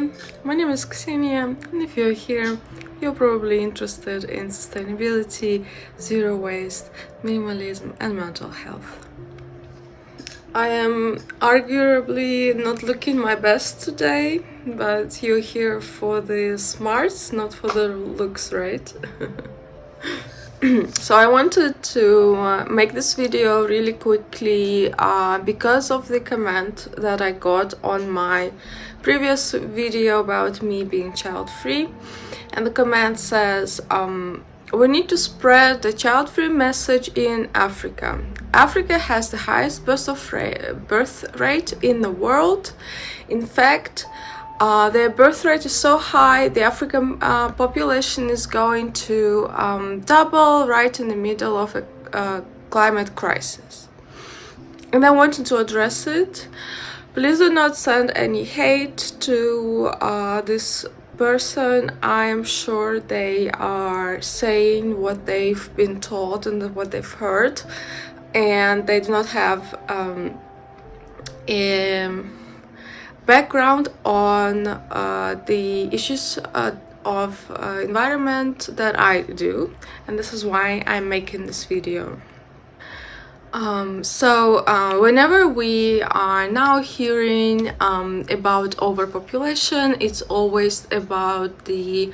everyone, my name is Ksenia, and if you're here, you're probably interested in sustainability, zero waste, minimalism, and mental health. I am arguably not looking my best today, but you're here for the smarts, not for the looks, right? So I wanted to make this video really quickly because of the comment that I got on my previous video about me being child-free, and the comment says we need to spread the child-free message in Africa. Africa has the highest birth rate in the world. In fact, their birth rate is so high, the African population is going to double right in the middle of a climate crisis. And I wanted to address it. Please do not send any hate to this person. I am sure they are saying what they've been taught and what they've heard, and they do not have a background on the issues of environment that I do, and this is why I'm making this video. Whenever we are now hearing about overpopulation, it's always about the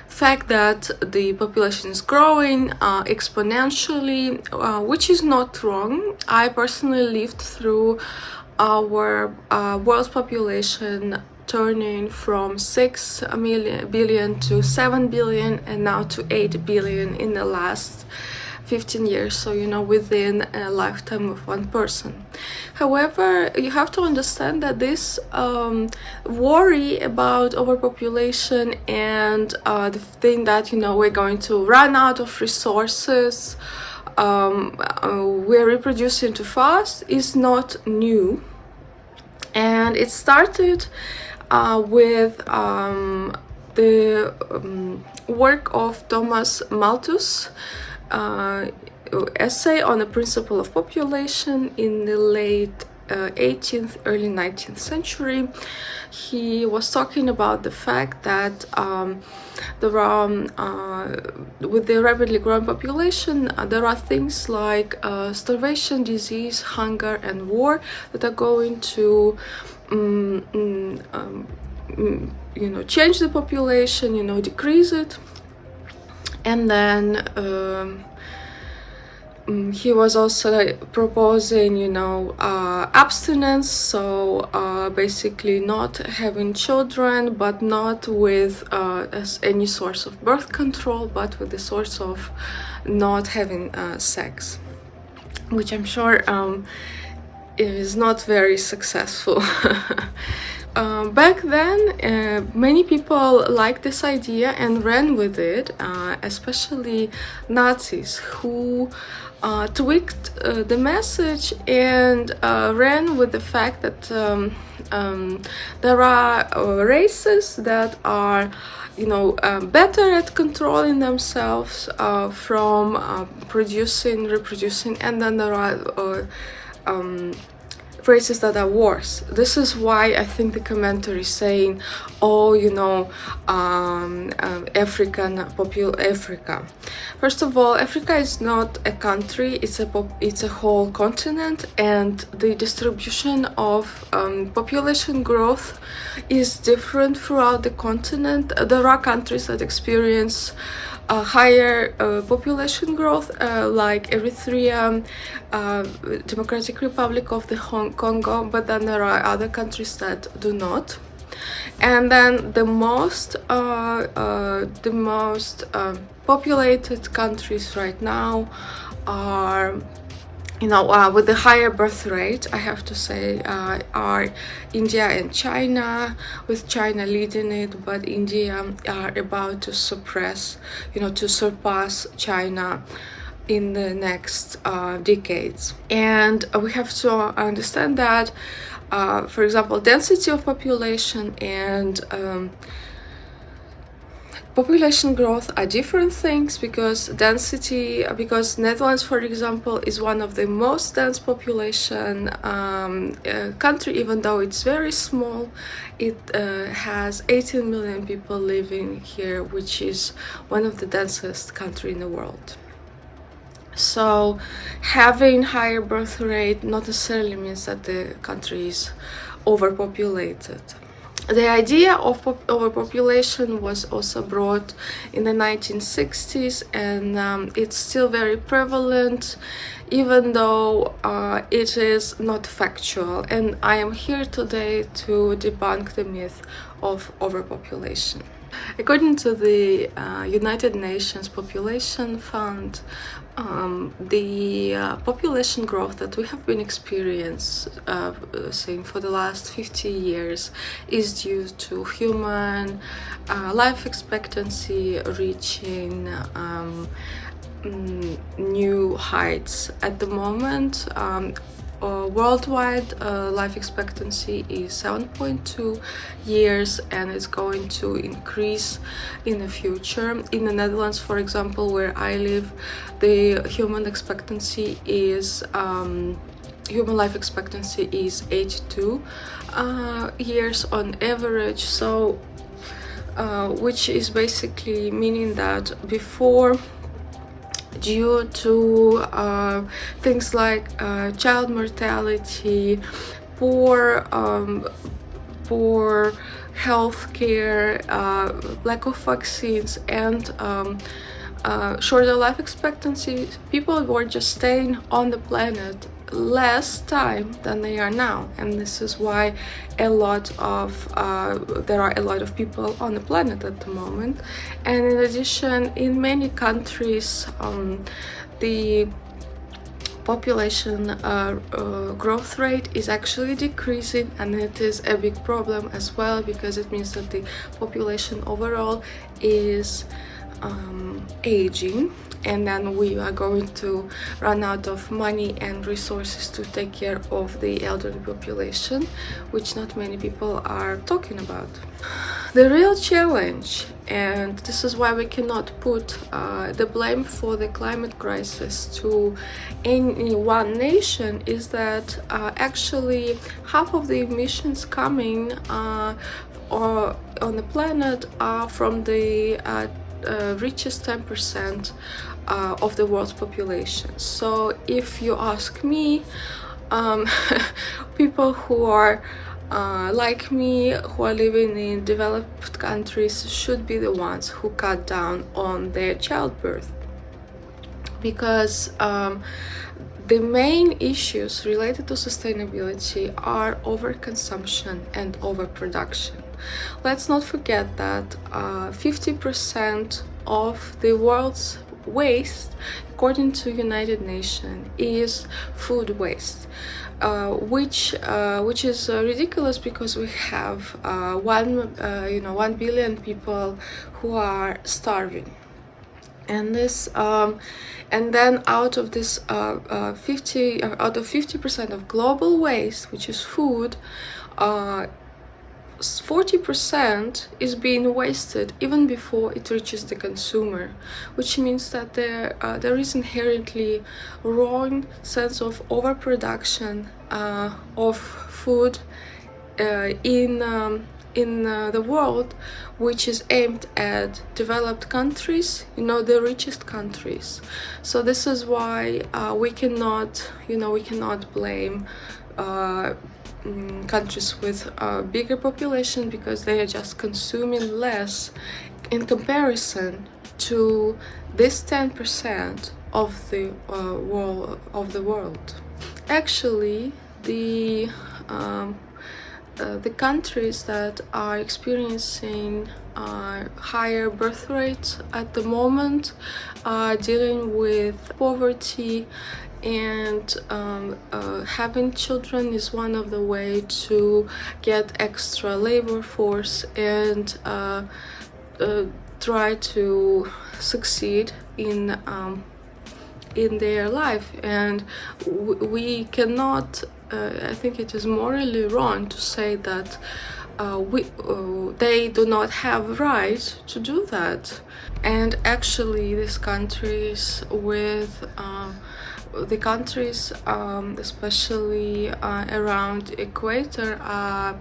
fact that the population is growing exponentially, which is not wrong. I personally lived through our world's population turning from 6 billion to 7 billion and now to 8 billion in the last 15 years, so within a lifetime of one person. However, you have to understand that this worry about overpopulation and the thing that we're going to run out of resources, we're reproducing too fast, is not new, and it started with the work of Thomas Malthus, essay on the principle of population in the late 18th, early 19th century. He was talking about the fact that there are, with the rapidly growing population, there are things like starvation, disease, hunger, and war that are going to change the population, decrease it. And then he was also proposing, abstinence, so basically not having children, but not with as any source of birth control, but with the source of not having sex, which I'm sure is not very successful. Back then, many people liked this idea and ran with it, especially Nazis, who tweaked the message and ran with the fact that there are races that are better at controlling themselves from reproducing, and then there are races that are worse. This is why I think the commentary is saying, Africa. First of all, Africa is not a country, it's a whole continent, and the distribution of population growth is different throughout the continent. There are countries that experience higher population growth, like Eritrea, Democratic Republic of the Congo, but then there are other countries that do not. And then the most populated countries right now are, with the higher birth rate, I have to say, are India and China, with China leading it, but India are about to surpass China in the next decades. And we have to understand that, for example, density of population and population growth are different things, because density, because Netherlands, for example, is one of the most dense population country. Even though it's very small, it has 18 million people living here, which is one of the densest country in the world. So having higher birth rate not necessarily means that the country is overpopulated. The idea of overpopulation was also brought in the 1960s, and it's still very prevalent, even though it is not factual. And I am here today to debunk the myth of overpopulation. According to the United Nations Population Fund, the population growth that we have been experiencing for the last 50 years is due to human life expectancy reaching new heights. At the moment, worldwide life expectancy is 7.2 years, and it's going to increase in the future. In the Netherlands, for example, where I live, the human expectancy is human life expectancy is 82 years on average. So which is basically meaning that before, due to things like child mortality, poor health care, lack of vaccines, and shorter life expectancy, people were just staying on the planet less time than they are now. And this is why there are a lot of people on the planet at the moment. And in addition, in many countries, the population growth rate is actually decreasing, and it is a big problem as well, because it means that the population overall is aging, and then we are going to run out of money and resources to take care of the elderly population, which not many people are talking about. The real challenge, and this is why we cannot put the blame for the climate crisis to any one nation, is that actually half of the emissions coming on the planet are from the richest 10% of the world's population. So if you ask me, people who are like me, who are living in developed countries, should be the ones who cut down on their childbirth, because the main issues related to sustainability are overconsumption and overproduction. Let's not forget that 50% of the world's waste, according to United Nations, is food waste, which is ridiculous, because we have 1 billion people who are starving. And this and then out of this 50% of global waste, which is food, 40% is being wasted even before it reaches the consumer, which means that there is inherently wrong sense of overproduction of food in the world, which is aimed at developed countries, the richest countries. So this is why we cannot blame countries with a bigger population, because they are just consuming less in comparison to this 10% of the world. Actually, the countries that are experiencing higher birth rates at the moment are dealing with poverty, and having children is one of the way to get extra labor force and try to succeed in their life. And we cannot I think it is morally wrong to say that they do not have right to do that. And actually these countries with especially around equator, are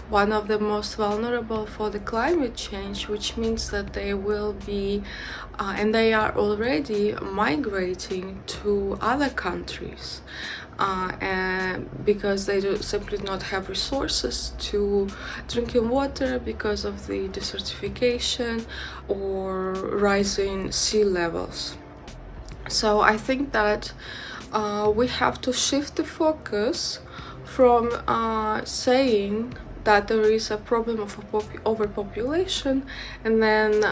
one of the most vulnerable for the climate change, which means that they will be and they are already migrating to other countries, and because they do simply not have resources to drinking water because of the desertification or rising sea levels. So I think that we have to shift the focus from saying that there is a problem of overpopulation, and then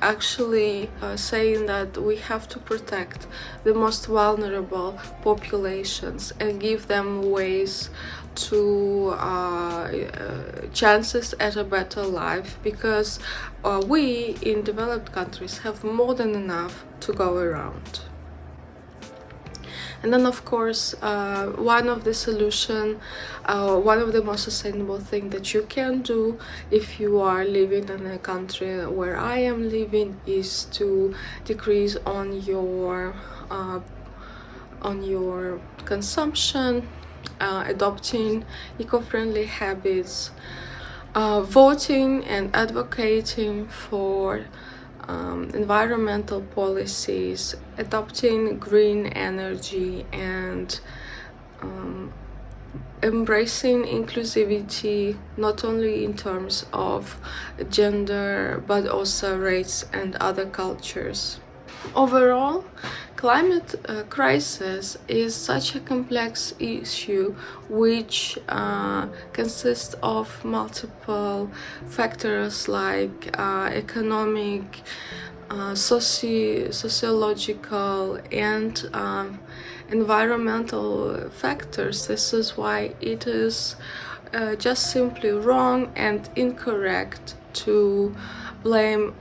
actually saying that we have to protect the most vulnerable populations and give them ways to chances at a better life, because we in developed countries have more than enough to go around. And then of course one of the most sustainable thing that you can do if you are living in a country where I am living is to decrease on your consumption, adopting eco-friendly habits, voting and advocating for environmental policies, adopting green energy, and embracing inclusivity, not only in terms of gender but also race and other cultures. Overall, climate crisis is such a complex issue which consists of multiple factors like economic, sociological and environmental factors. This is why it is just simply wrong and incorrect to blame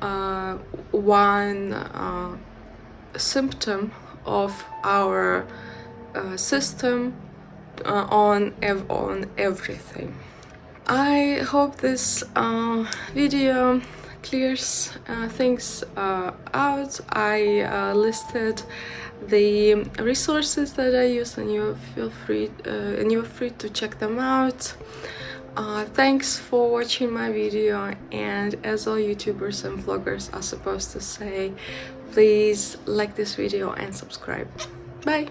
one symptom of our system on everything. I hope this video clears things out. I listed the resources that I use, and you're free to check them out. Thanks for watching my video, and as all YouTubers and vloggers are supposed to say, please like this video and subscribe. Bye!